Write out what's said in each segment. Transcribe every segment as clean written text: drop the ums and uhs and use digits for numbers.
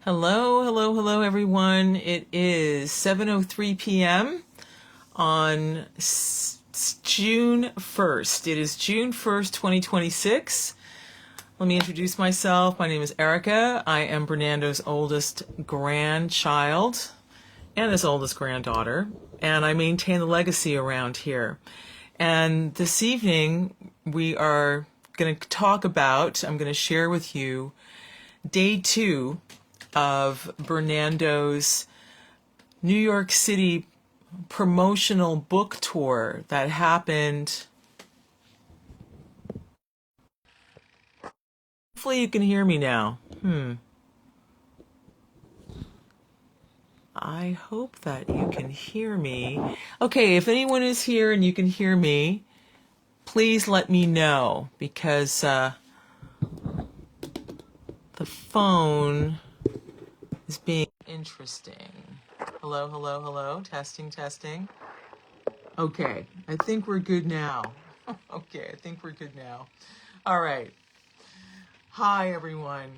Hello, everyone. It is 7:03 p.m. on June 1st. It is June 1st, 2026. Let me introduce myself. My name is Erica. I am Bernando's oldest grandchild and his oldest granddaughter, and I maintain the legacy around here. And this evening, we are going to I'm going to share with you day 2 of Bernando's New York City promotional book tour that happened. Hopefully you can hear me now. I hope that you can hear me. Okay, if anyone is here and you can hear me, please let me know, because the phone is being interesting. Hello. Testing. Okay, I think we're good now. All right. Hi, everyone.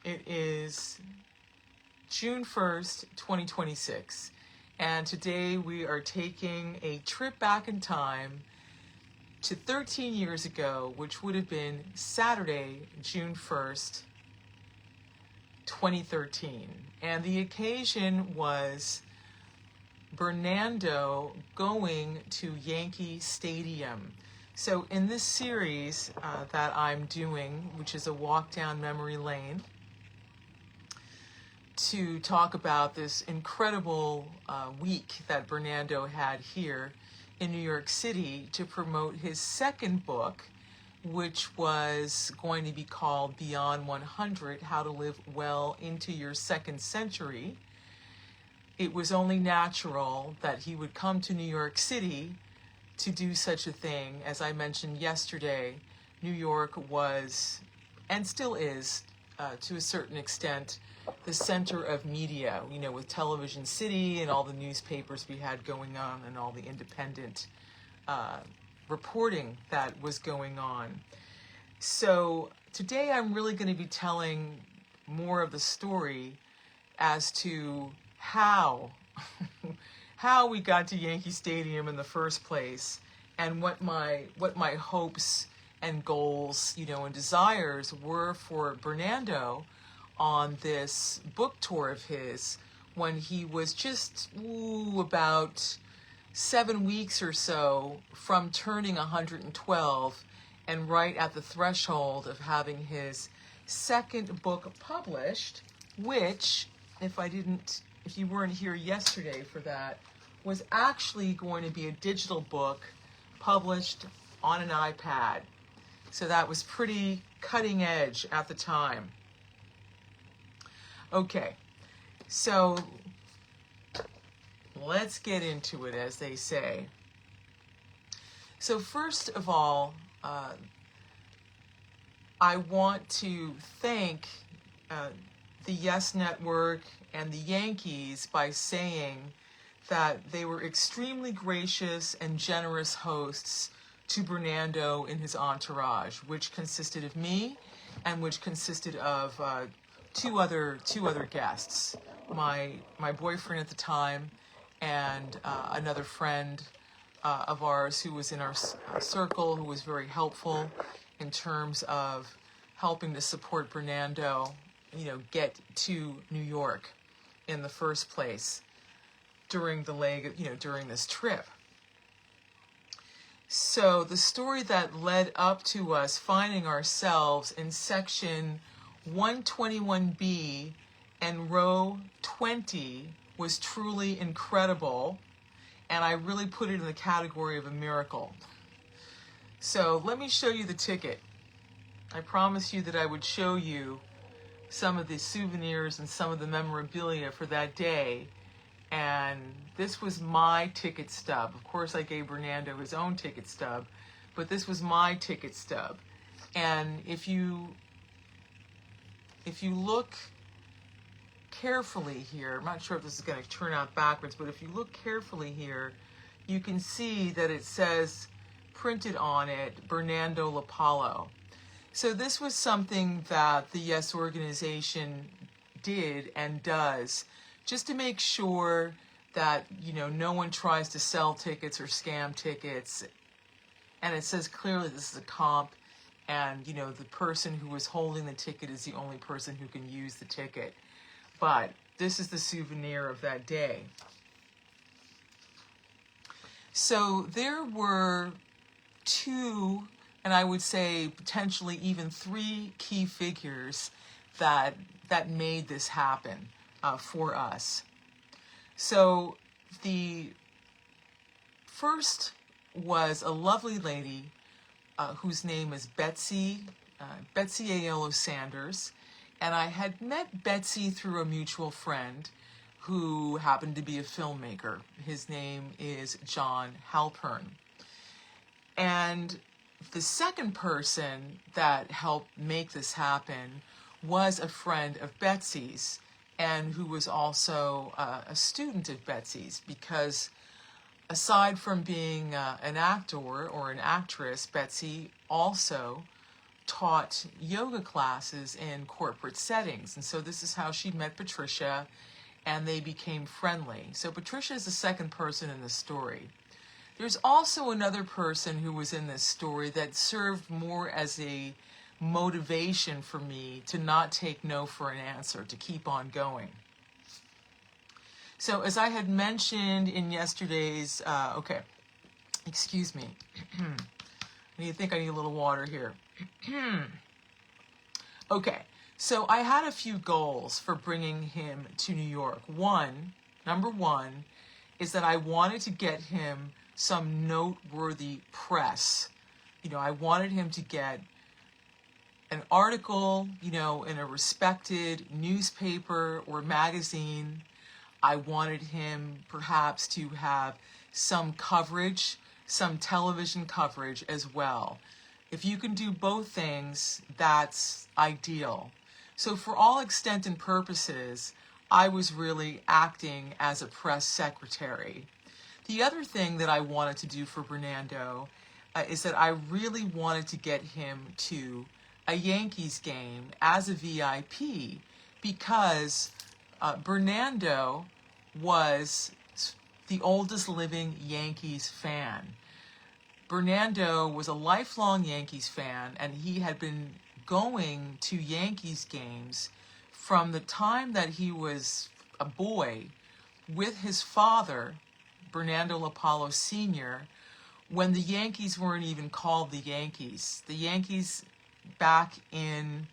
It is June 1st, 2026, and today we are taking a trip back in time to 13 years ago, which would have been Saturday, June 1st, 2013. And the occasion was Bernando going to Yankee Stadium. So in this series that I'm doing, which is a walk down memory lane, to talk about this incredible week that Bernando had here in New York City to promote his second book, which was going to be called Beyond 100, How to Live Well into Your Second Century. It was only natural that he would come to New York City to do such a thing. As I mentioned yesterday, New York was, and still is, to a certain extent, the center of media, with Television City and all the newspapers we had going on and all the independent reporting that was going on. So today I'm really going to be telling more of the story as to how we got to Yankee Stadium in the first place, and what my hopes and goals, and desires were for Bernando on this book tour of his when he was just about 7 weeks or so from turning 112 and right at the threshold of having his second book published, which, if you weren't here yesterday for that, was actually going to be a digital book published on an iPad. So that was pretty cutting edge at the time. Okay, so let's get into it, as they say. So first of all, I want to thank the Yes Network and the Yankees by saying that they were extremely gracious and generous hosts to Bernando in his entourage, which consisted of me and which consisted of two other guests, my boyfriend at the time and another friend of ours who was in our circle, who was very helpful in terms of helping to support Bernando, get to New York in the first place during during this trip. So the story that led up to us finding ourselves in section 121B and row 20 was truly incredible, and I really put it in the category of a miracle. So let me show you the ticket. I promised you that I would show you some of the souvenirs and some of the memorabilia for that day, and this was my ticket stub. Of course, I gave Bernando his own ticket stub, but this was my ticket stub. And if you look carefully here, I'm not sure if this is going to turn out backwards, but if you look carefully here, you can see that it says, printed on it, Bernando Lapallo. So this was something that the Yes organization did and does, just to make sure that, you know, no one tries to sell tickets or scam tickets. And it says clearly this is a comp, and, you know, the person who is holding the ticket is the only person who can use the ticket. But this is the souvenir of that day. So there were two, and I would say potentially even three key figures that made this happen for us. So the first was a lovely lady whose name is Betsy Aiello Sanders. And I had met Betsy through a mutual friend who happened to be a filmmaker. His name is John Halpern. And the second person that helped make this happen was a friend of Betsy's, and who was also a student of Betsy's, because aside from being an actor or an actress, Betsy also taught yoga classes in corporate settings. And so this is how she met Patricia, and they became friendly. So Patricia is the second person in the story. There's also another person who was in this story that served more as a motivation for me to not take no for an answer, to keep on going. So as I had mentioned in yesterday's, excuse me. I think I need a little water here. Okay, so I had a few goals for bringing him to New York. Number one, is that I wanted to get him some noteworthy press. You know, I wanted him to get an article, you know, in a respected newspaper or magazine. I wanted him perhaps to have some coverage, some television coverage as well. If you can do both things, that's ideal. So for all extent and purposes, I was really acting as a press secretary. The other thing that I wanted to do for Bernando is that I really wanted to get him to a Yankees game as a VIP, because Bernando was the oldest living Yankees fan. Bernando was a lifelong Yankees fan, and he had been going to Yankees games from the time that he was a boy with his father, Bernando LaPallo Sr., when the Yankees weren't even called the Yankees. The Yankees back in,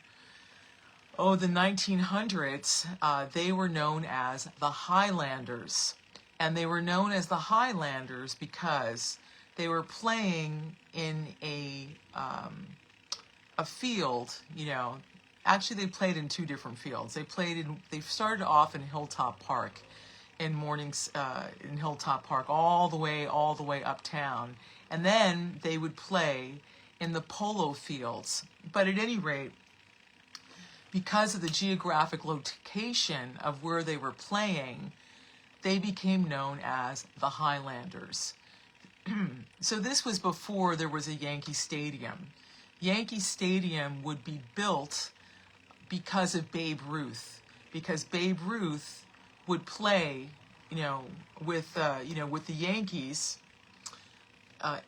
the 1900s, they were known as the Highlanders. And they were known as the Highlanders because they were playing in a field, you know. Actually, they played in two different fields. They started off in Hilltop Park, in Hilltop Park, all the way uptown. And then they would play in the polo fields. But at any rate, because of the geographic location of where they were playing, they became known as the Highlanders. So this was before there was a Yankee Stadium. Yankee Stadium would be built because of Babe Ruth, because Babe Ruth would play, with the Yankees,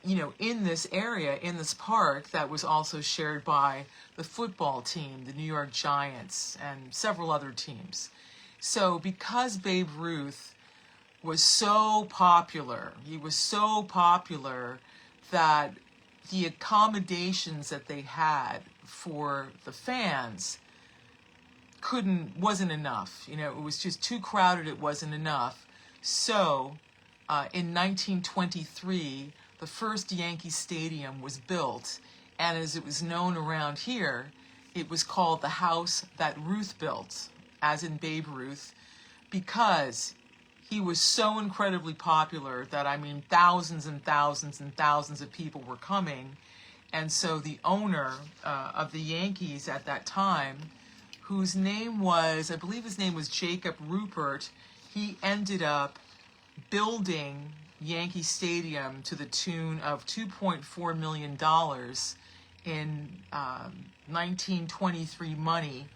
in this area, in this park that was also shared by the football team, the New York Giants, and several other teams. So because Babe Ruth was so popular, that the accommodations that they had for the fans wasn't enough. It was just too crowded, it wasn't enough. So in 1923, the first Yankee Stadium was built, and as it was known around here, it was called the house that Ruth built, as in Babe Ruth, because he was so incredibly popular that, thousands and thousands and thousands of people were coming. And so the owner of the Yankees at that time, whose name was, I believe his name was Jacob Rupert, he ended up building Yankee Stadium to the tune of $2.4 million in 1923 money,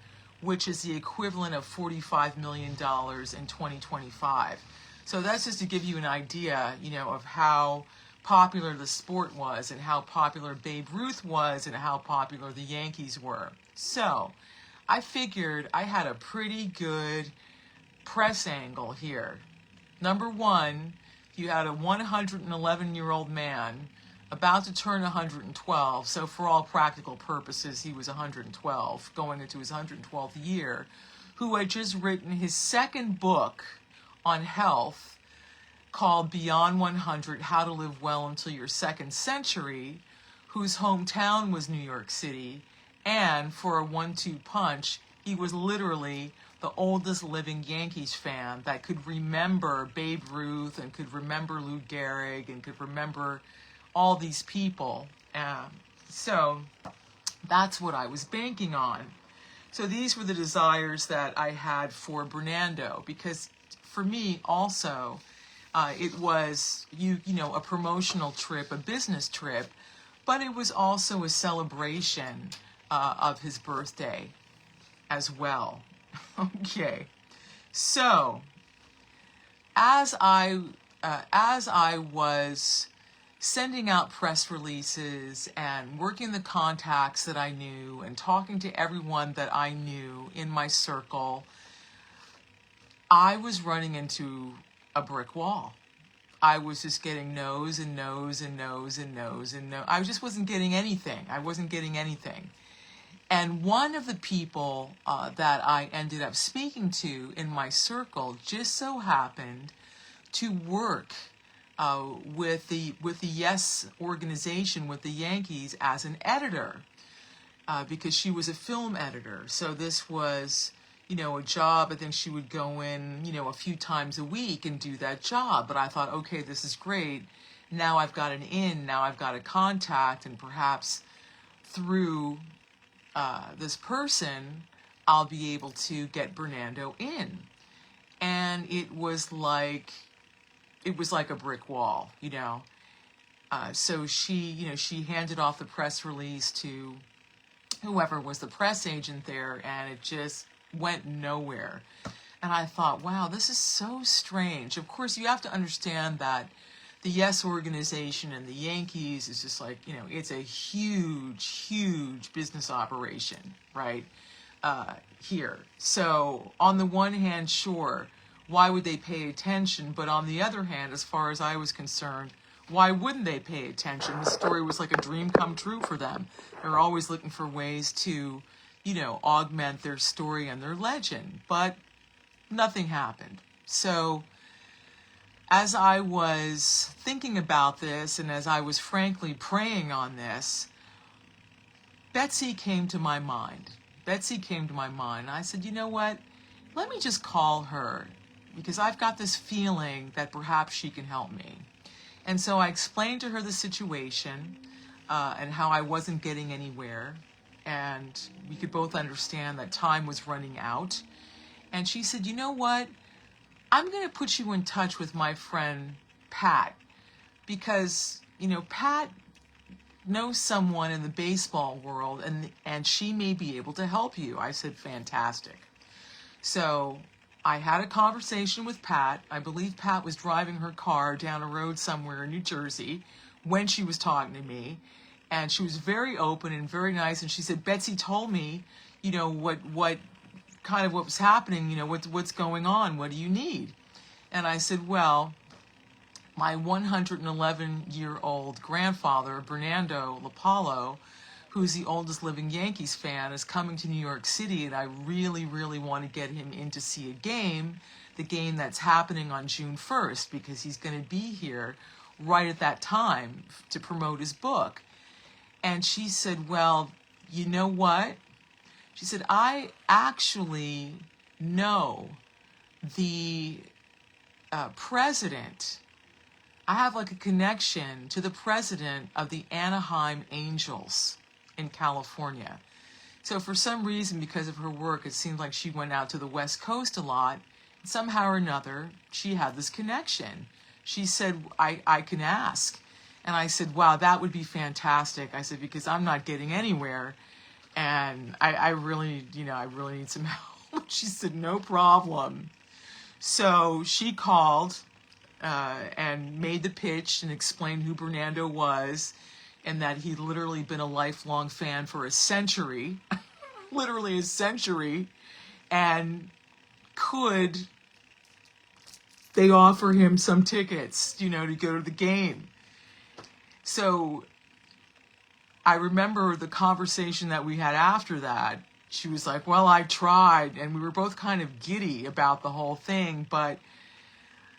which is the equivalent of $45 million in 2025. So that's just to give you an idea, of how popular the sport was and how popular Babe Ruth was and how popular the Yankees were. So I figured I had a pretty good press angle here. Number one, you had a 111-year-old man about to turn 112, so for all practical purposes, he was 112, going into his 112th year, who had just written his second book on health called Beyond 100, How to Live Well Until Your Second Century, whose hometown was New York City, and for a 1-2 punch, he was literally the oldest living Yankees fan that could remember Babe Ruth and could remember Lou Gehrig and could remember all these people. So that's what I was banking on. So these were the desires that I had for Bernando, because for me also, it was, a promotional trip, a business trip, but it was also a celebration of his birthday as well. Okay, so as I was sending out press releases and working the contacts that I knew and talking to everyone that I knew in my circle, I was running into a brick wall. I was just getting no's and no's and no's and no's and no. I just wasn't getting anything. I wasn't getting anything. And one of the people that I ended up speaking to in my circle just so happened to work with the Yes organization, with the Yankees, as an editor, because she was a film editor. So this was, a job. I think she would go in, a few times a week and do that job. But I thought, okay, this is great. Now I've got an in. Now I've got a contact, and perhaps through this person, I'll be able to get Bernando in. And it was like a brick wall, So she handed off the press release to whoever was the press agent there, and it just went nowhere. And I thought, wow, this is so strange. Of course, you have to understand that the Yes organization and the Yankees is just like, it's a huge, huge business operation, right, here. So on the one hand, sure, why would they pay attention? But on the other hand, as far as I was concerned, why wouldn't they pay attention? The story was like a dream come true for them. They're always looking for ways to, augment their story and their legend. But nothing happened. So as I was thinking about this, and as I was frankly praying on this, Betsy came to my mind. I said, you know what? Let me just call her, because I've got this feeling that perhaps she can help me. And so I explained to her the situation and how I wasn't getting anywhere. And we could both understand that time was running out. And she said, you know what? I'm going to put you in touch with my friend Pat, because, Pat knows someone in the baseball world, and she may be able to help you. I said, fantastic. So I had a conversation with Pat. I believe Pat was driving her car down a road somewhere in New Jersey when she was talking to me. And she was very open and very nice. And she said, Betsy told me, what was happening, what's going on, what do you need? And I said, well, my 111-year-old grandfather, Bernando LaPallo, who's the oldest living Yankees fan, is coming to New York City, and I really, really want to get him in to see a game, the game that's happening on June 1st, because he's going to be here right at that time to promote his book. And she said, well, you know what? She said, I actually know the president. I have like a connection to the president of the Anaheim Angels in California. So for some reason, because of her work, it seemed like she went out to the West Coast a lot. Somehow or another, she had this connection. She said, I can ask. And I said, wow, that would be fantastic. I said, because I'm not getting anywhere. And I really, I really need some help. She said, no problem. So she called and made the pitch and explained who Bernando was and that he'd literally been a lifelong fan for a century, literally a century, and could they offer him some tickets, to go to the game. So I remember the conversation that we had after that. She was like, well, I tried, and we were both kind of giddy about the whole thing, but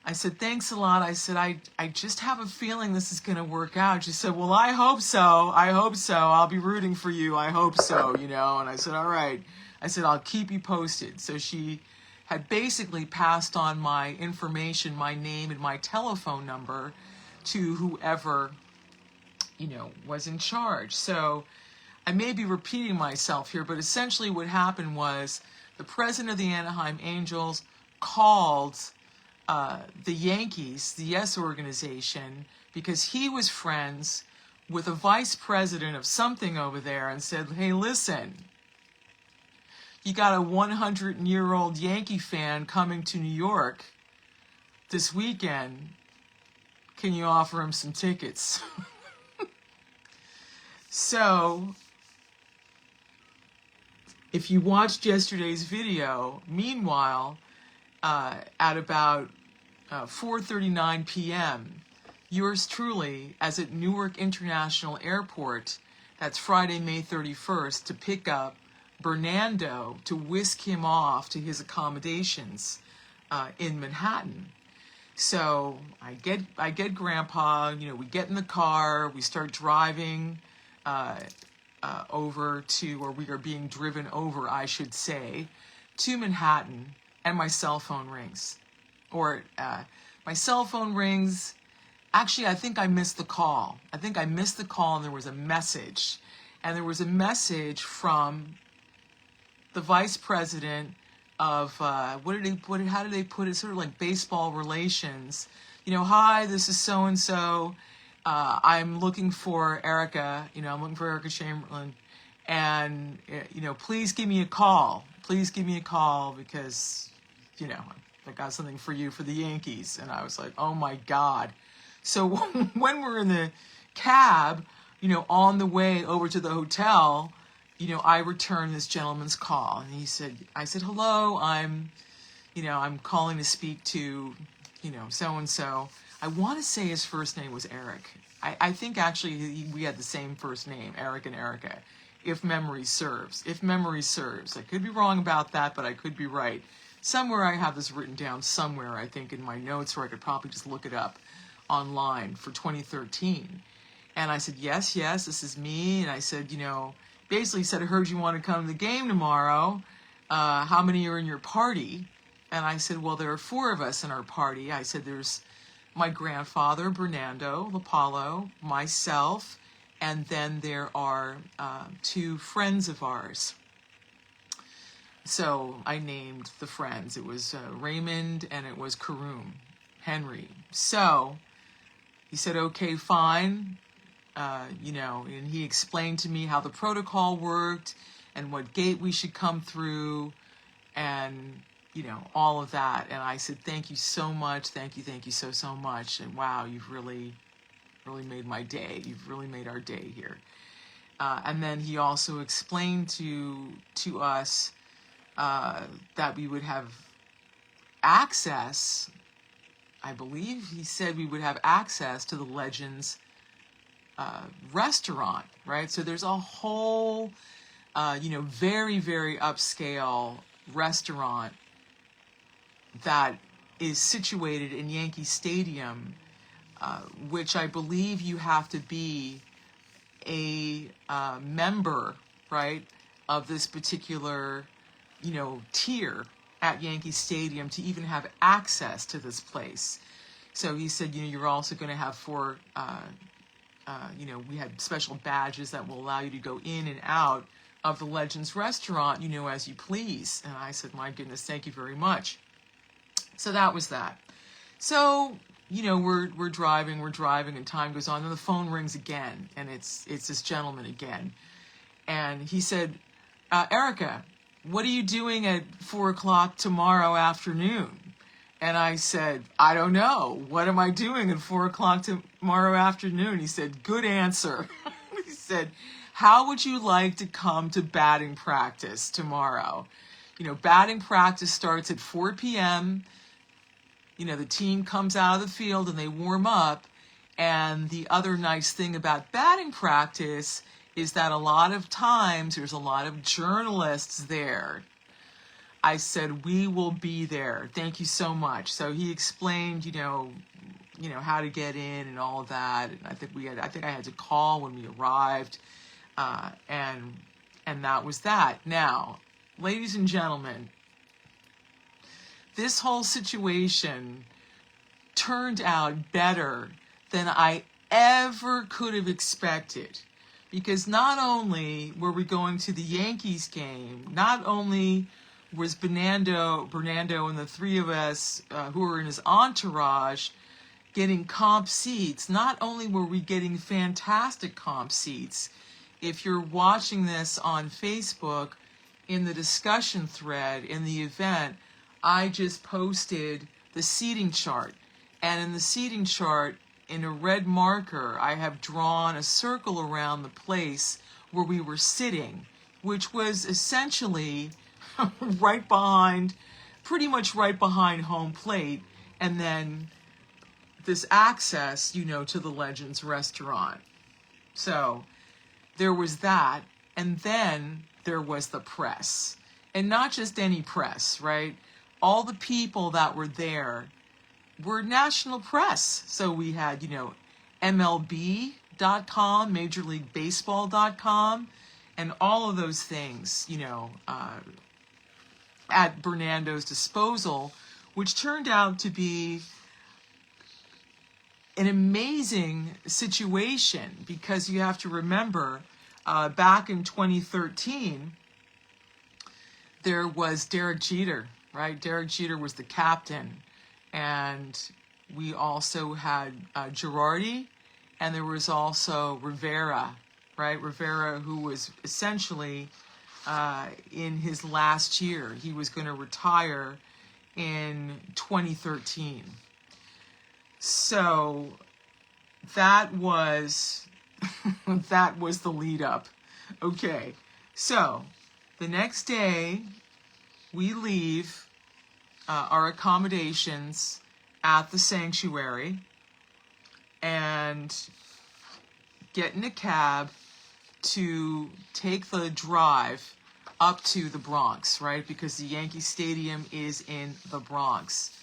I said, thanks a lot. I said, I just have a feeling this is going to work out. She said, well, I hope so. I hope so. I'll be rooting for you. I hope so, and I said, all right. I said, I'll keep you posted. So she had basically passed on my information, my name and my telephone number to whoever, was in charge. So I may be repeating myself here, but essentially what happened was the president of the Anaheim Angels called the Yankees, the Yes organization, because he was friends with a vice president of something over there and said, hey, listen, you got a 100-year-old Yankee fan coming to New York this weekend. Can you offer him some tickets? So, if you watched yesterday's video, meanwhile, at about 4:39 p.m., yours truly, as at Newark International Airport, that's Friday, May 31st, to pick up Bernando to whisk him off to his accommodations in Manhattan. So I get Grandpa, we get in the car, we start driving over to, or we are being driven over, I should say, to Manhattan, and my cell phone rings. My cell phone rings. Actually, I think I missed the call. And there was a message. And there was a message from the vice president of, how did they put it? Sort of like baseball relations. Hi, this is so-and-so. I'm looking for Erica, Chamberlain, and, please give me a call. Please give me a call because, I got something for you for the Yankees. And I was like, oh my God. So when we're in the cab, on the way over to the hotel, I returned this gentleman's call. And I said, hello, I'm calling to speak to, so-and-so. I want to say his first name was Eric. I think actually we had the same first name, Eric and Erica, if memory serves. I could be wrong about that, but I could be right. Somewhere I have this written down somewhere, I think, in my notes, or I could probably just look it up online for 2013. And I said, yes, this is me. And I said, basically said, I heard you want to come to the game tomorrow. How many are in your party? And I said, well, there are 4 of us in our party. I said, there's my grandfather, Bernando, Apollo, myself, and then there are 2 friends of ours. So I named the friends. It was Raymond and it was Karoom, Henry. So he said, okay, fine. And he explained to me how the protocol worked and what gate we should come through and, all of that. And I said, thank you so much. Thank you so much. And wow, you've really made my day. You've really made our day here. And then he also explained to us that we would have access, I believe he said we would have access to the Legends restaurant, right? So there's a whole, very, very upscale restaurant that is situated in Yankee Stadium, which I believe you have to be a member, right, of this particular, tier at Yankee Stadium to even have access to this place. So he said, you're also going to have 4, we had special badges that will allow you to go in and out of the Legends restaurant, as you please. And I said, my goodness, thank you very much. So that was that. So, we're driving, and time goes on, and the phone rings again, and it's this gentleman again. And he said, Erica, what are you doing at 4 o'clock tomorrow afternoon? And I said, I don't know. What am I doing at 4 o'clock tomorrow afternoon? He said, good answer. He said, how would you like to come to batting practice tomorrow? You know, batting practice starts at 4 p.m. You know, the team comes out of the field and they warm up. And the other nice thing about batting practice is that a lot of times there's a lot of journalists there. I said, we will be there. Thank you so much. So he explained, you know, how to get in and all of that. And I think I had to call when we arrived. And that was that. Now, ladies and gentlemen, this whole situation turned out better than I ever could have expected. Because not only were we going to the Yankees game, not only was Bernando and the three of us who were in his entourage getting comp seats, not only were we getting fantastic comp seats. If you're watching this on Facebook, in the discussion thread, in the event, I just posted the seating chart. And in the seating chart, in a red marker, I have drawn a circle around the place where we were sitting, which was essentially pretty much right behind home plate, and then this access, you know, to the Legends restaurant. So there was that, and then there was the press. And not just any press, right? All the people that were there were national press. So we had, you know, MLB.com, MajorLeagueBaseball.com, and all of those things, you know, at Bernando's disposal, which turned out to be an amazing situation, because you have to remember, back in 2013, there was Derek Jeter, right? Derek Jeter was the captain. And we also had Girardi, and there was also Rivera, right? Rivera, who was essentially in his last year. He was going to retire in 2013. So that was that was the lead up. Okay, so the next day we leave our accommodations at the sanctuary and get in a cab to take the drive up to the Bronx, right? Because the Yankee Stadium is in the Bronx.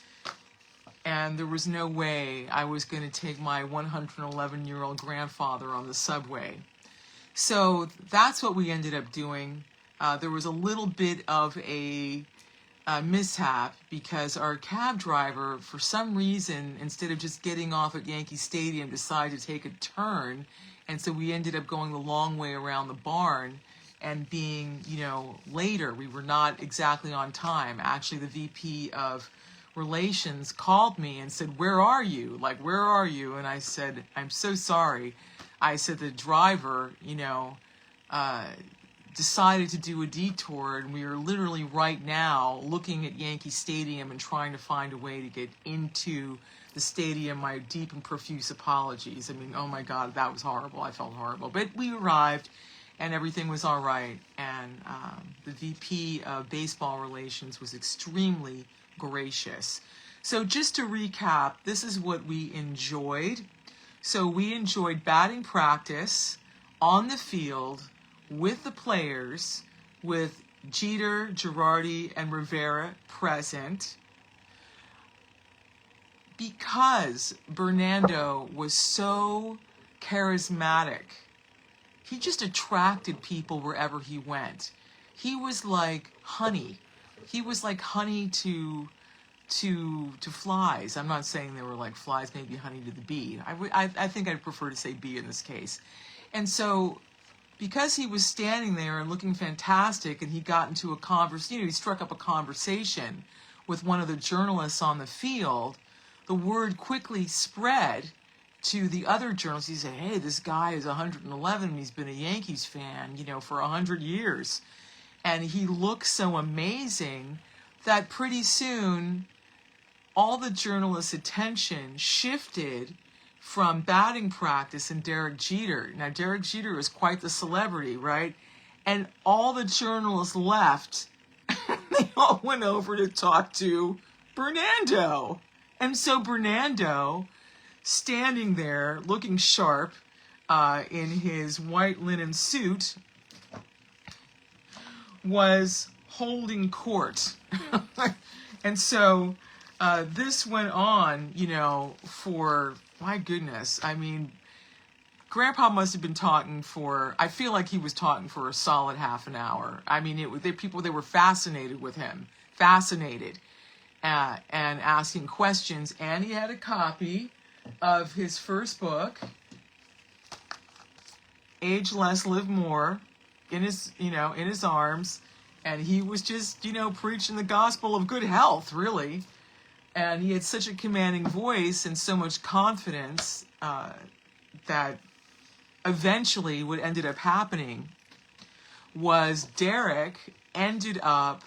And there was no way I was going to take my 111-year-old grandfather on the subway. So that's what we ended up doing. There was a little bit of a mishap, because our cab driver, for some reason, instead of just getting off at Yankee Stadium, decided to take a turn, and so we ended up going the long way around the barn and being, you know, later. We were not exactly on time. Actually, the VP of Relations called me and said, where are you? Like, where are you? And I said, I'm so sorry. I said, the driver, you know, decided to do a detour, and we are literally right now looking at Yankee Stadium and trying to find a way to get into the stadium. My deep and profuse apologies. I mean, oh my God, that was horrible. I felt horrible. But we arrived, and everything was all right. And the VP of Baseball Relations was extremely gracious. So just to recap, this is what we enjoyed. So we enjoyed batting practice on the field with the players, with Jeter, Girardi, and Rivera present. Because Bernando was so charismatic, he just attracted people wherever he went. He was like honey. He was like honey to flies. I'm not saying they were like flies, maybe honey to the bee. I think I'd prefer to say bee in this case. And so, because he was standing there and looking fantastic, and he got into a conversation, he struck up a conversation with one of the journalists on the field, the word quickly spread, to the other journalists. He said, hey, this guy is 111 and he's been a Yankees fan, for 100 years. And he looks so amazing that pretty soon all the journalists' attention shifted from batting practice and Derek Jeter. Now, Derek Jeter is quite the celebrity, right? And all the journalists left. They all went over to talk to Bernando. And so Bernando, standing there looking sharp in his white linen suit, was holding court. And so this went on, for, my goodness, I mean, Grandpa must have been talking for, I feel like he was talking for a solid half an hour. I mean, they were fascinated with him, and asking questions. And he had a copy of his first book, Age Less, Live More, in his arms. And he was just, preaching the gospel of good health, really. And he had such a commanding voice and so much confidence that eventually what ended up happening was Derek ended up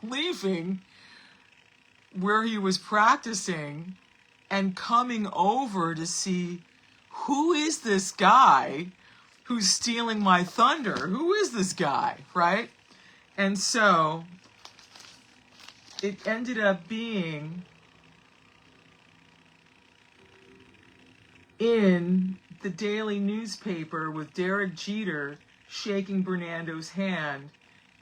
leaving where he was practicing and coming over to see, who is this guy who's stealing my thunder? Who is this guy, right? And so it ended up being in the daily newspaper with Derek Jeter shaking Bernardo's hand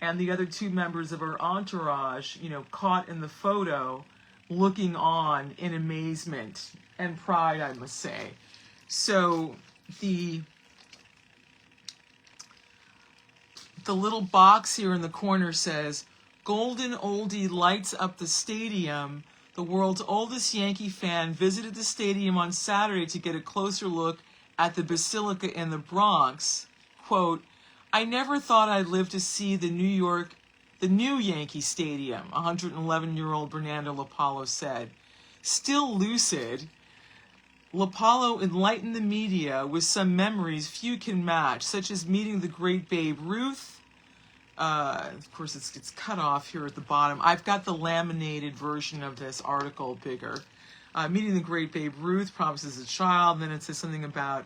and the other two members of our entourage, caught in the photo, looking on in amazement and pride, I must say. So the little box here in the corner says, Golden Oldie lights up the stadium. The world's oldest Yankee fan visited the stadium on Saturday to get a closer look at the Basilica in the Bronx. Quote, I never thought I'd live to see the new Yankee Stadium, 111-year-old Bernando LaPallo said. Still lucid, LaPallo enlightened the media with some memories few can match, such as meeting the great Babe Ruth. Of course, it's cut off here at the bottom. I've got the laminated version of this article bigger. Meeting the great Babe Ruth, promises a child. And then it says something about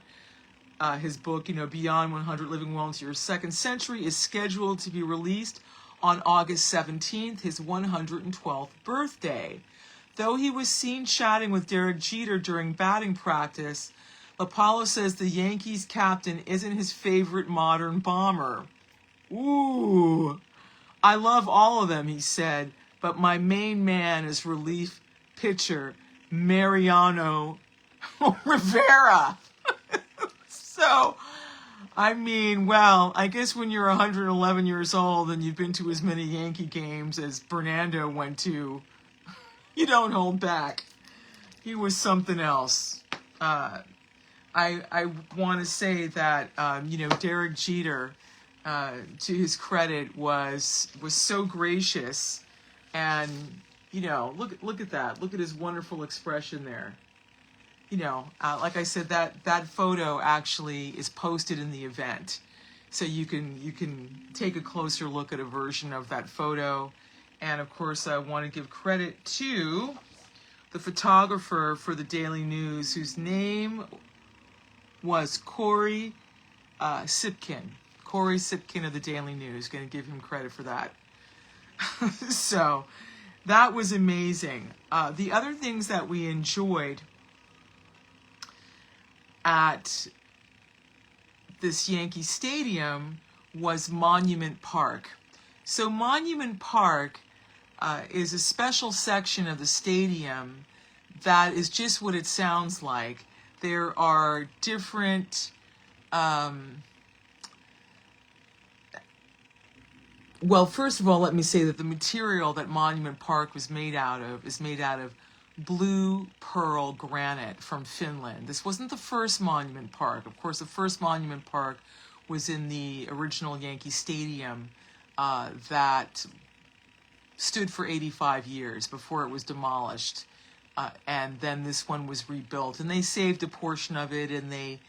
his book, Beyond 100, Living Well into Your Second Century, is scheduled to be released on August 17th, his 112th birthday. Though he was seen chatting with Derek Jeter during batting practice, LaPallo says the Yankees captain isn't his favorite modern bomber. Ooh, I love all of them, he said, but my main man is relief pitcher Mariano Rivera. So, I mean, well, I guess when you're 111 years old and you've been to as many Yankee games as Bernando went to, you don't hold back. He was something else. I want to say that, Derek Jeter, to his credit, was so gracious, and look at that. Look at his wonderful expression there. Like I said, that photo actually is posted in the event, so you can take a closer look at a version of that photo. And of course, I want to give credit to the photographer for the Daily News, whose name was Corey Sipkin. Corey Sipkin of the Daily News. Going to give him credit for that. So that was amazing. The other things that we enjoyed at this Yankee Stadium was Monument Park. So Monument Park is a special section of the stadium that is just what it sounds like. There are different well, first of all, let me say that the material that Monument Park was made out of is made out of blue pearl granite from Finland. This wasn't the first Monument Park. Of course, the first Monument Park was in the original Yankee Stadium that stood for 85 years before it was demolished and then this one was rebuilt, and they saved a portion of it, and they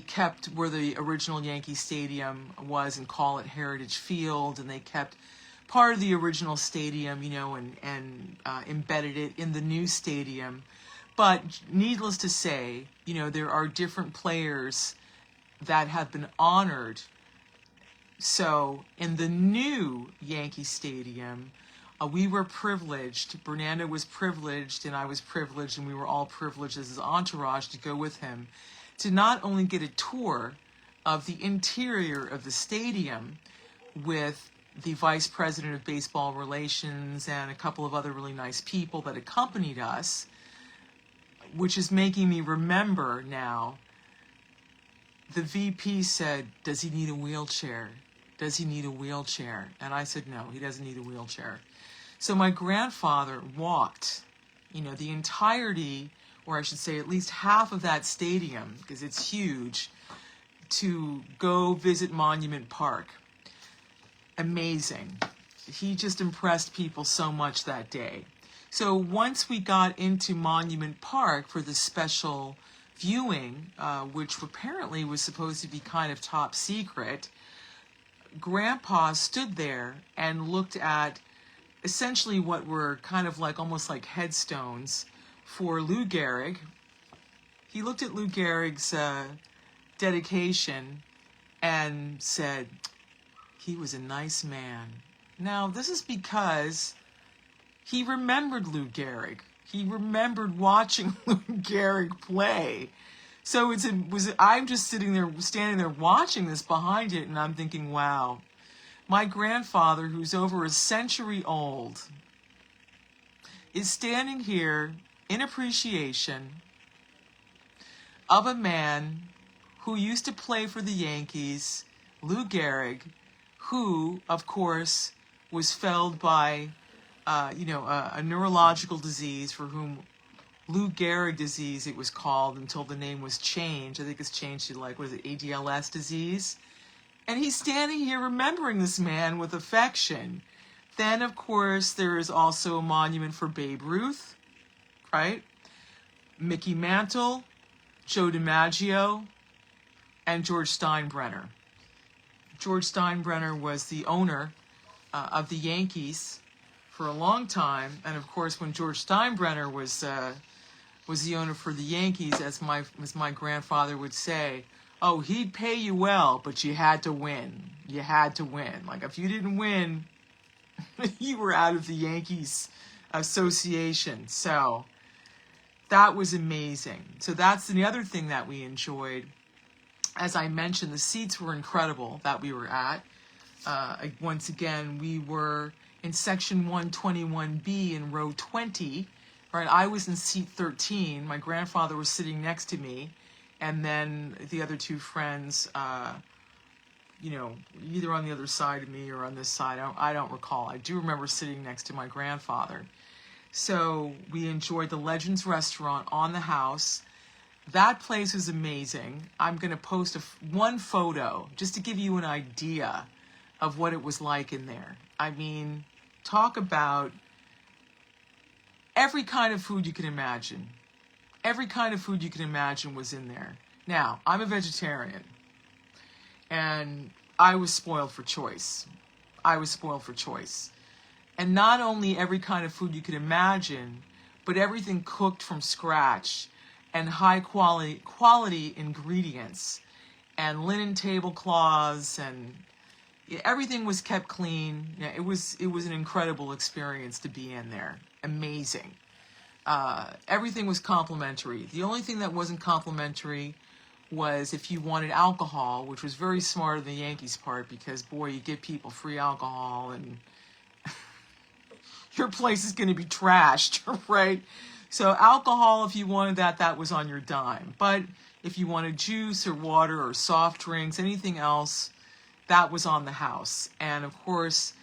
kept where the original Yankee Stadium was and call it Heritage Field, and they kept part of the original stadium, you know, and embedded it in the new stadium. But needless to say, you know, there are different players that have been honored. So in the new Yankee Stadium, we were privileged. Bernando was privileged, and I was privileged, and we were all privileged as his entourage to go with him to not only get a tour of the interior of the stadium with the Vice President of Baseball Relations and a couple of other really nice people that accompanied us, which is making me remember now, the VP said, "Does he need a wheelchair? Does he need a wheelchair?" And I said, "No, he doesn't need a wheelchair." So my grandfather walked, you know, the entirety, or I should say at least half of that stadium, because it's huge, to go visit Monument Park. Amazing. He just impressed people so much that day. So once we got into Monument Park for the special viewing, which apparently was supposed to be kind of top secret, Grandpa stood there and looked at essentially what were kind of like almost like headstones for Lou Gehrig. He looked at Lou Gehrig's dedication and said, "He was a nice man." Now, this is because he remembered Lou Gehrig. He remembered watching Lou Gehrig play. So I'm just standing there watching this behind it, and I'm thinking, wow, my grandfather, who's over a century old, is standing here in appreciation of a man who used to play for the Yankees, Lou Gehrig, who, of course, was felled by, a neurological disease for whom Lou Gehrig disease, it was called until the name was changed. I think it's changed to ADLS disease. And he's standing here remembering this man with affection. Then, of course, there is also a monument for Babe Ruth, right? Mickey Mantle, Joe DiMaggio, and George Steinbrenner. George Steinbrenner was the owner of the Yankees for a long time, and of course, when George Steinbrenner was the owner for the Yankees, as my grandfather would say, "Oh, he'd pay you well, but you had to win. You had to win. Like if you didn't win, you were out of the Yankees association." So that was amazing. So that's the other thing that we enjoyed. As I mentioned, the seats were incredible that we were at. Once again, we were in section 121B in row 20. Right, I was in seat 13. My grandfather was sitting next to me, and then the other two friends, either on the other side of me or on this side. I don't recall. I do remember sitting next to my grandfather. So we enjoyed the Legends restaurant on the house. That place was amazing. I'm going to post one photo just to give you an idea of what it was like in there. I mean, talk about every kind of food you can imagine. Every kind of food you can imagine was in there. Now, I'm a vegetarian, and I was spoiled for choice. And not only every kind of food you could imagine, but everything cooked from scratch, and high quality ingredients, and linen tablecloths, and everything was kept clean. Yeah, it was an incredible experience to be in there. Amazing. Everything was complimentary. The only thing that wasn't complimentary was if you wanted alcohol, which was very smart on the Yankees' part, because boy, you give people free alcohol and your place is going to be trashed, right? So alcohol, if you wanted that was on your dime. But if you wanted juice or water or soft drinks, anything else, that was on the house. And of course,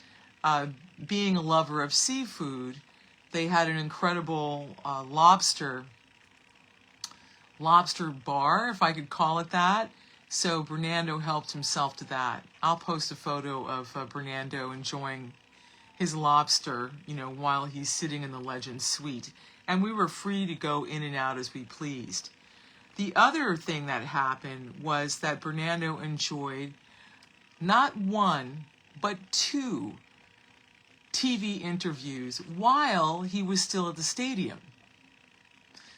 being a lover of seafood, they had an incredible lobster bar, if I could call it that. So Bernando helped himself to that. I'll post a photo of Bernando enjoying his lobster, while he's sitting in the Legends suite. and we were free to go in and out as we pleased. The other thing that happened was that Bernando enjoyed not one, but 2 TV interviews while he was still at the stadium.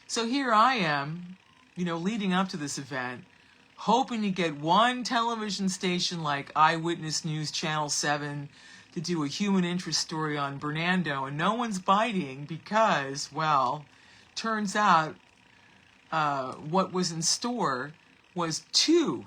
So here I am, leading up to this event, hoping to get one television station like Eyewitness News Channel 7 to do a human interest story on Bernando, and no one's biting because, well, turns out what was in store was 2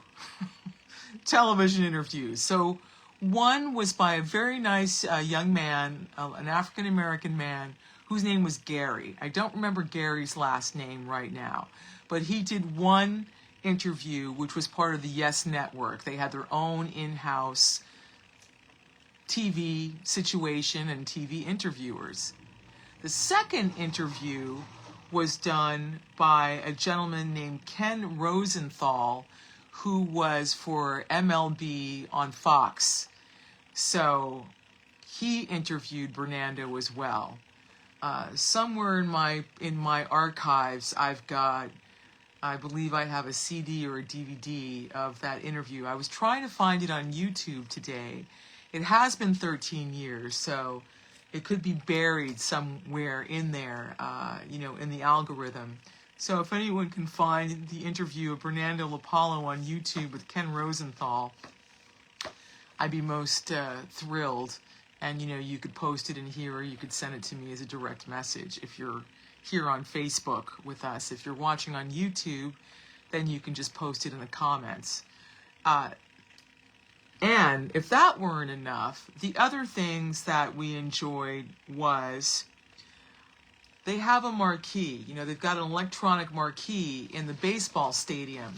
television interviews. So one was by a very nice young man, an African-American man, whose name was Gary. I don't remember Gary's last name right now, but he did one interview, which was part of the Yes Network. They had their own in-house TV situation and TV interviewers. The second interview was done by a gentleman named Ken Rosenthal, who was for MLB on Fox. So he interviewed Bernando as well. Somewhere in my archives, I believe I have a CD or a DVD of that interview. I was trying to find it on YouTube today. It has been 13 years, so it could be buried somewhere in there, in the algorithm. So if anyone can find the interview of Bernando Lapallo on YouTube with Ken Rosenthal, I'd be most thrilled. And, you could post it in here, or you could send it to me as a direct message if you're here on Facebook with us. If you're watching on YouTube, then you can just post it in the comments. And if that weren't enough, the other things that we enjoyed was they have a marquee. They've got an electronic marquee in the baseball stadium,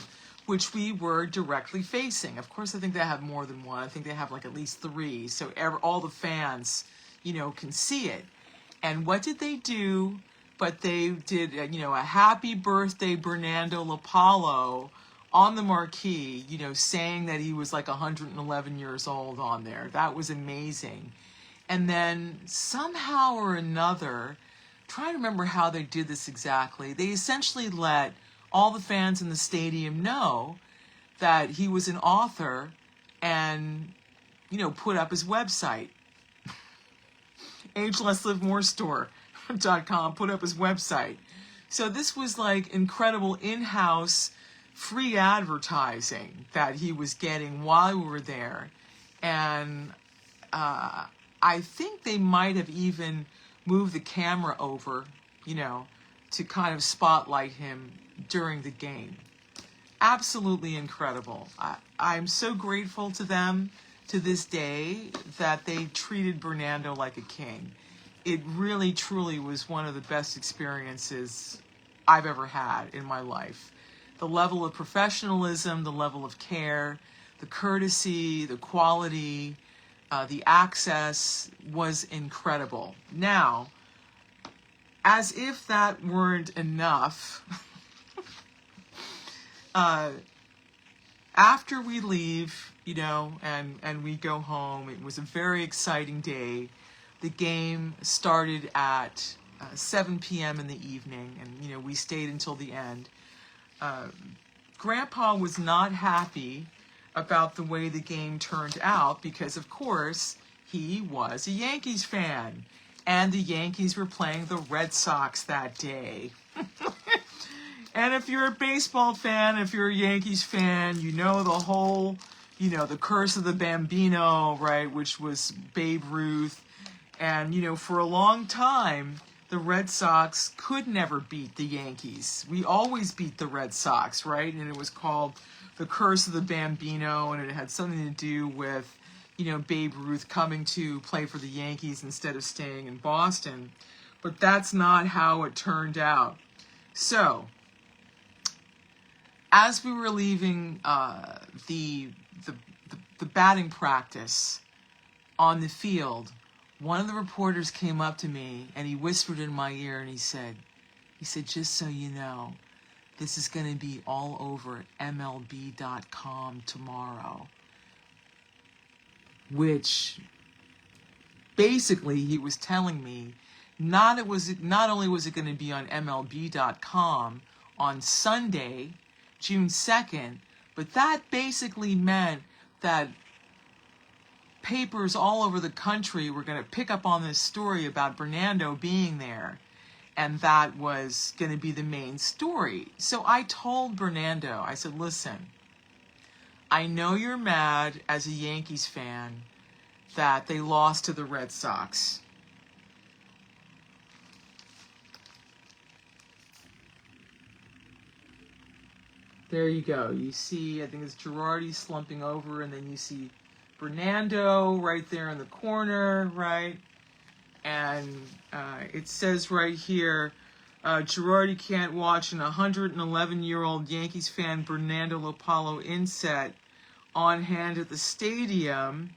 which we were directly facing. Of course, I think they have more than one. I think they have like at least 3, so all the fans, can see it. And what did they do? But they did, a happy birthday Bernando Lapallo on the marquee, saying that he was like 111 years old on there. That was amazing. And then somehow or another, trying to remember how they did this exactly, they essentially let all the fans in the stadium know that he was an author and, put up his website. agelesslivemorestore.com put up his website. So this was like incredible in-house free advertising that he was getting while we were there. And I think they might have even moved the camera over, to kind of spotlight him during the game. Absolutely incredible. I'm so grateful to them to this day that they treated Bernando like a king. It really, truly was one of the best experiences I've ever had in my life. The level of professionalism, the level of care, the courtesy, the quality, the access was incredible. Now, as if that weren't enough, after we leave, and we go home, it was a very exciting day. The game started at 7 p.m. in the evening, and, we stayed until the end. Grandpa was not happy about the way the game turned out because, of course, he was a Yankees fan. And the Yankees were playing the Red Sox that day. And if you're a baseball fan, if you're a Yankees fan, the whole, the curse of the Bambino, right, which was Babe Ruth. And, for a long time, the Red Sox could never beat the Yankees. We always beat the Red Sox, right? And it was called the curse of the Bambino, and it had something to do with, Babe Ruth coming to play for the Yankees instead of staying in Boston. But that's not how it turned out. So, as we were leaving the batting practice on the field, one of the reporters came up to me and he whispered in my ear and he said, just so you know, this is going to be all over MLB.com tomorrow. Which, basically, he was telling me not only was it going to be on MLB.com on Sunday, June 2nd, but that basically meant that papers all over the country were going to pick up on this story about Bernando being there, and that was going to be the main story. So I told Bernando, I said, listen, I know you're mad as a Yankees fan that they lost to the Red Sox. There you go. You see, I think it's Girardi slumping over, and then you see Bernando right there in the corner, right? And it says right here, Girardi can't watch an 111-year-old Yankees fan, Bernando Lopalo, inset on hand at the stadium.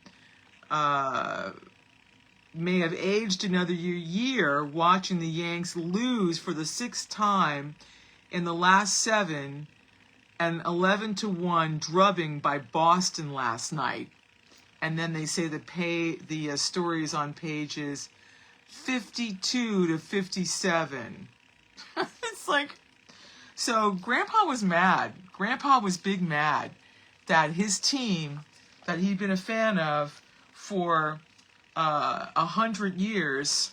May have aged another year watching the Yanks lose for the 6th time in the last 7, an 11-1 drubbing by Boston last night. And then they say the story is on pages 52 to 57. It's like, so Grandpa was mad. Grandpa was big mad that his team that he'd been a fan of for 100 years,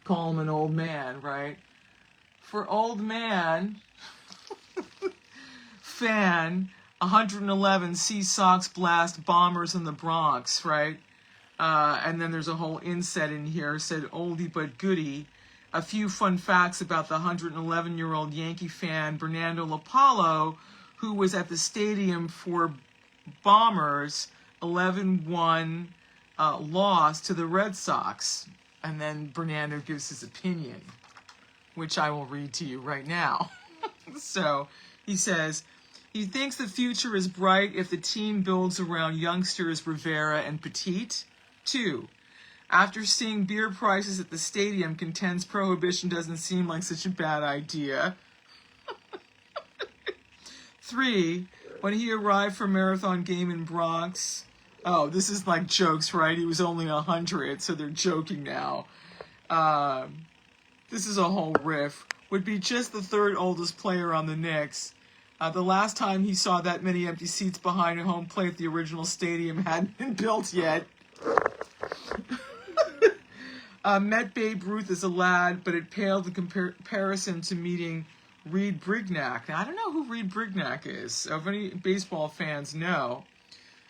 call him an old man, right? For old man fan, 111 Sea Sox blast Bombers in the Bronx, right? And then there's a whole inset in here, said oldie but goodie. A few fun facts about the 111-year-old Yankee fan, Bernando Lopalo, who was at the stadium for Bombers' 11-1 loss to the Red Sox. And then Bernando gives his opinion, which I will read to you right now. So he says, he thinks the future is bright if the team builds around youngsters Rivera and Petit. 2, after seeing beer prices at the stadium, contends prohibition doesn't seem like such a bad idea. 3, when he arrived for a marathon game in Bronx. Oh, this is like jokes, right? He was only 100, so they're joking now. This is a whole riff. Would be just the 3rd oldest player on the Knicks. The last time he saw that many empty seats behind a home plate, the original stadium hadn't been built yet. Met Babe Ruth as a lad, but it paled in comparison to meeting Reed Brignac. Now, I don't know who Reed Brignac is. If any baseball fans know.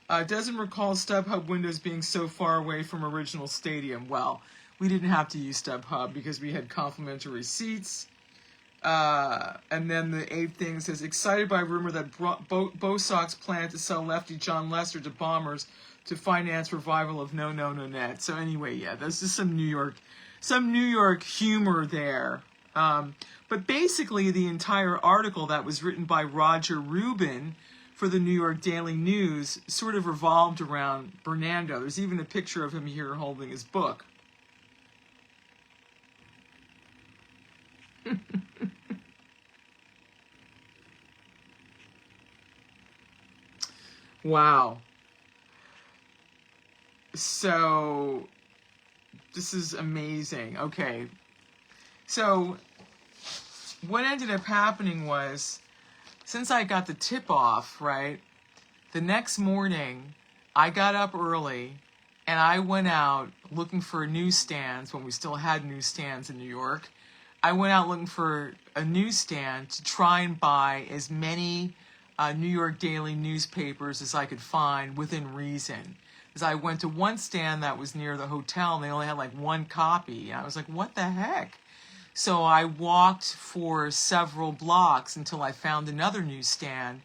Doesn't recall StubHub windows being so far away from original stadium. Well, we didn't have to use StubHub because we had complimentary seats. And then the 8th thing says, excited by rumor that Bo Sox plan to sell lefty John Lester to Bombers to finance revival of No Net. So anyway, yeah, there's just some New York humor there. But basically the entire article that was written by Roger Rubin for the New York Daily News sort of revolved around Bernando. There's even a picture of him here holding his book. Wow. So, this is amazing. Okay. So, what ended up happening was, since I got the tip off, right, the next morning, I got up early, and I went out looking for newsstands when we still had newsstands in New York. I went out looking for a newsstand to try and buy as many New York daily newspapers as I could find within reason. As I went to one stand that was near the hotel, and they only had like 1 copy. And I was like, what the heck? So I walked for several blocks until I found another newsstand,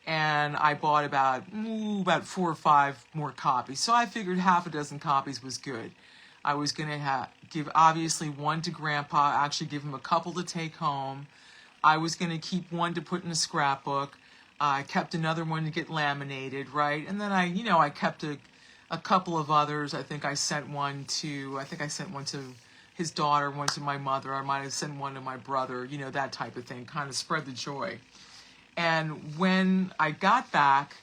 and I bought about 4 or 5 more copies. So I figured half a dozen copies was good. I was going to give, obviously, 1 to Grandpa, actually give him a couple to take home. I was going to keep 1 to put in a scrapbook. I kept another 1 to get laminated, right? And then I kept a couple of others. I think I sent one to his daughter, 1 to my mother. I might have sent 1 to my brother, that type of thing, kind of spread the joy. And when I got back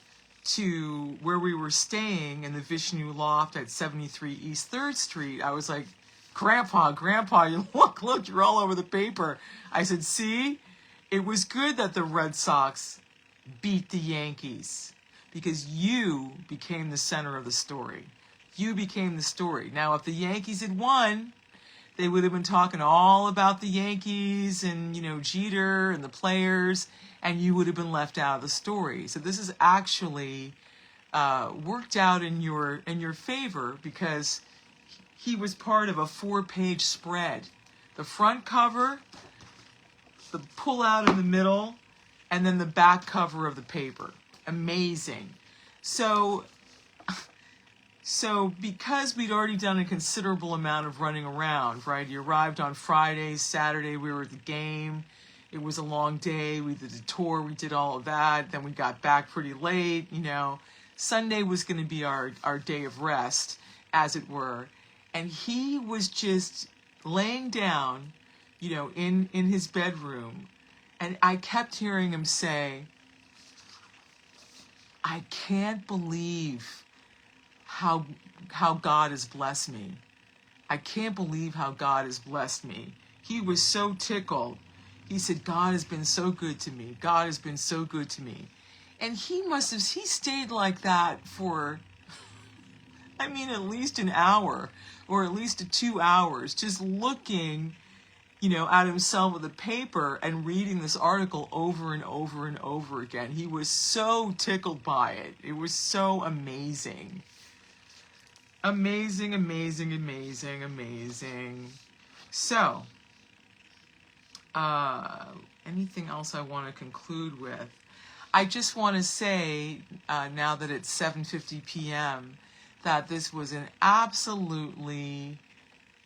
to where we were staying in the Vishnu Loft at 73 East 3rd Street, I was like, Grandpa, you look, you're all over the paper. I said, see, it was good that the Red Sox beat the Yankees because you became the center of the story. You became the story. Now, if the Yankees had won, they would have been talking all about the Yankees and, Jeter and the players, and you would have been left out of the story. So this is actually worked out in your favor because he was part of a 4-page spread. The front cover, the pull-out in the middle, and then the back cover of the paper. Amazing. So because we'd already done a considerable amount of running around, right? You arrived on Friday, Saturday we were at the game. It was a long day. We did a tour. We did all of that. Then we got back pretty late, Sunday was going to be our day of rest, as it were. And he was just laying down, in his bedroom. And I kept hearing him say, I can't believe how God has blessed me. I can't believe how God has blessed me. He was so tickled. He said, God has been so good to me. God has been so good to me. And he stayed like that for, at least an hour or at least 2 hours, just looking, at himself with a paper and reading this article over and over and over again. He was so tickled by it. It was so amazing. Amazing, amazing, amazing, amazing. So, anything else I want to conclude with? I just want to say, now that it's 7:50 p.m., that this was an absolutely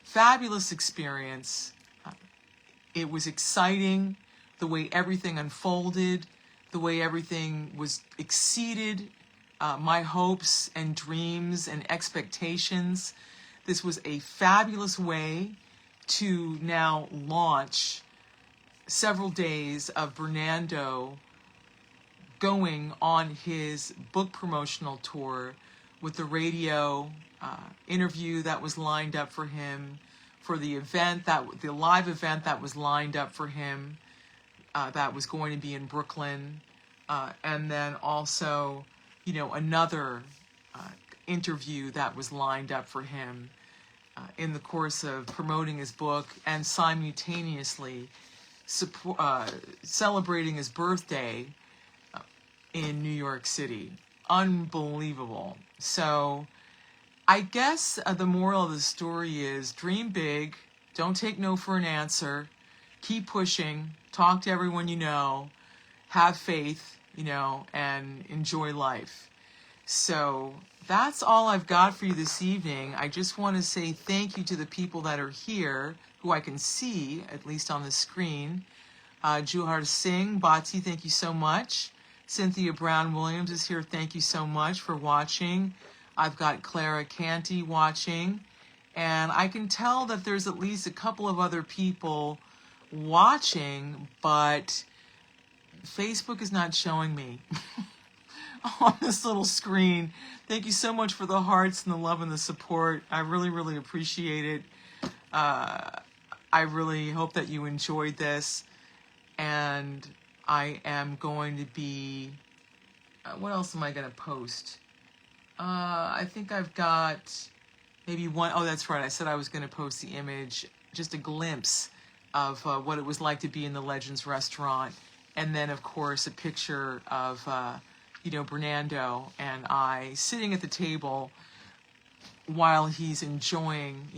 fabulous experience. It was exciting, the way everything unfolded, the way everything was exceeded my hopes and dreams and expectations. This was a fabulous way to now launch several days of Bernando going on his book promotional tour with the radio interview that was lined up for him, for the live event that was lined up for him, that was going to be in Brooklyn, and then also, another interview that was lined up for him in the course of promoting his book and simultaneously celebrating his birthday in New York City. Unbelievable. So I guess the moral of the story is dream big, don't take no for an answer, keep pushing, talk to everyone you know, have faith, and enjoy life. So that's all I've got for you this evening. I just want to say thank you to the people that are here, who I can see, at least on the screen. Juhar Singh, Bati, thank you so much. Cynthia Brown-Williams is here. Thank you so much for watching. I've got Clara Canty watching. And I can tell that there's at least a couple of other people watching, but Facebook is not showing me on this little screen. Thank you so much for the hearts and the love and the support. I really, really appreciate it. I really hope that you enjoyed this. And I am going to be, what else am I going to post? I think I've got maybe one. Oh, that's right. I said I was going to post the image, just a glimpse of what it was like to be in the Legends restaurant. And then, of course, a picture of, Bernando and I sitting at the table while he's enjoying,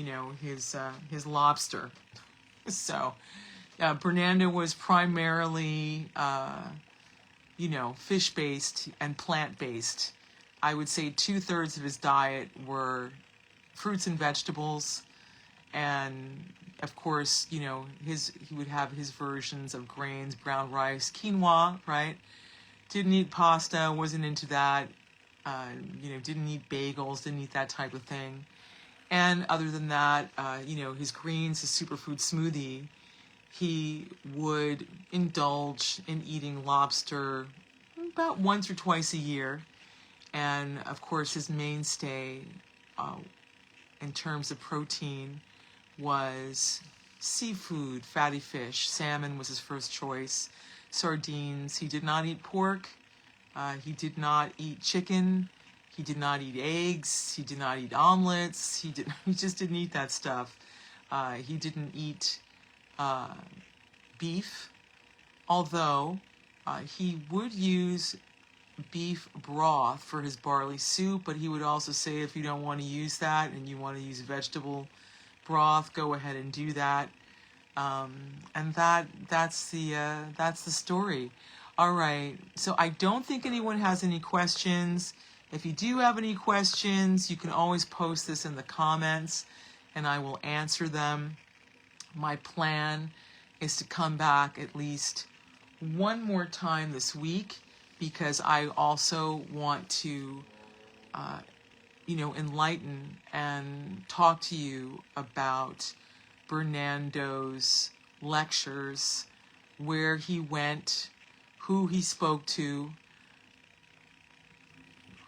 his lobster. So, Bernando was primarily, fish-based and plant-based. I would say 2/3 of his diet were fruits and vegetables, and of course, he would have his versions of grains, brown rice, quinoa, right? Didn't eat pasta, wasn't into that. Didn't eat bagels, didn't eat that type of thing. And other than that, his greens, his superfood smoothie, he would indulge in eating lobster about once or twice a year. And of course, his mainstay in terms of protein was seafood, fatty fish. Salmon was his first choice. Sardines. He did not eat pork. He did not eat chicken. He did not eat eggs. He did not eat omelets. He just didn't eat that stuff. He didn't eat beef, although he would use beef broth for his barley soup, but he would also say if you don't want to use that and you want to use vegetable broth, go ahead and do that. And that's the story. All right, so I don't think anyone has any questions. If you do have any questions, you can always post this in the comments and I will answer them. My plan is to come back at least one more time this week, because I also want to, enlighten and talk to you about Bernando's lectures, where he went, who he spoke to,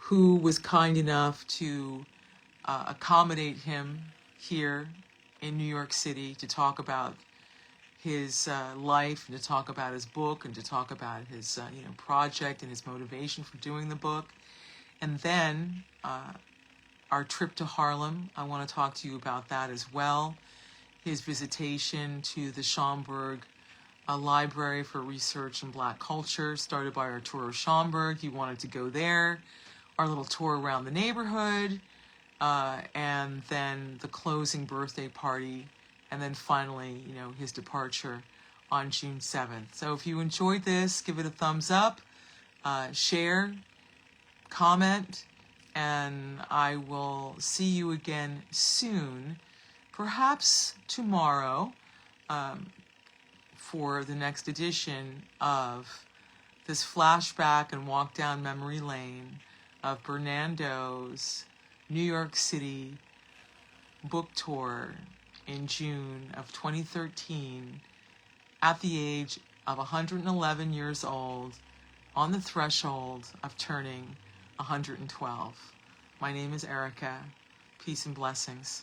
who was kind enough to accommodate him here in New York City to talk about his life, and to talk about his book, and to talk about his project and his motivation for doing the book. And then our trip to Harlem, I want to talk to you about that as well. His visitation to the Schomburg Library for Research in Black Culture, started by Arturo Schomburg. He wanted to go there. Our little tour around the neighborhood, and then the closing birthday party, and then finally, his departure on June 7th. So if you enjoyed this, give it a thumbs up, share, comment, and I will see you again soon, perhaps tomorrow, for the next edition of this flashback and walk down memory lane of Bernando's New York City book tour in June of 2013, at the age of 111 years old, on the threshold of turning 112. My name is Erica. Peace and blessings.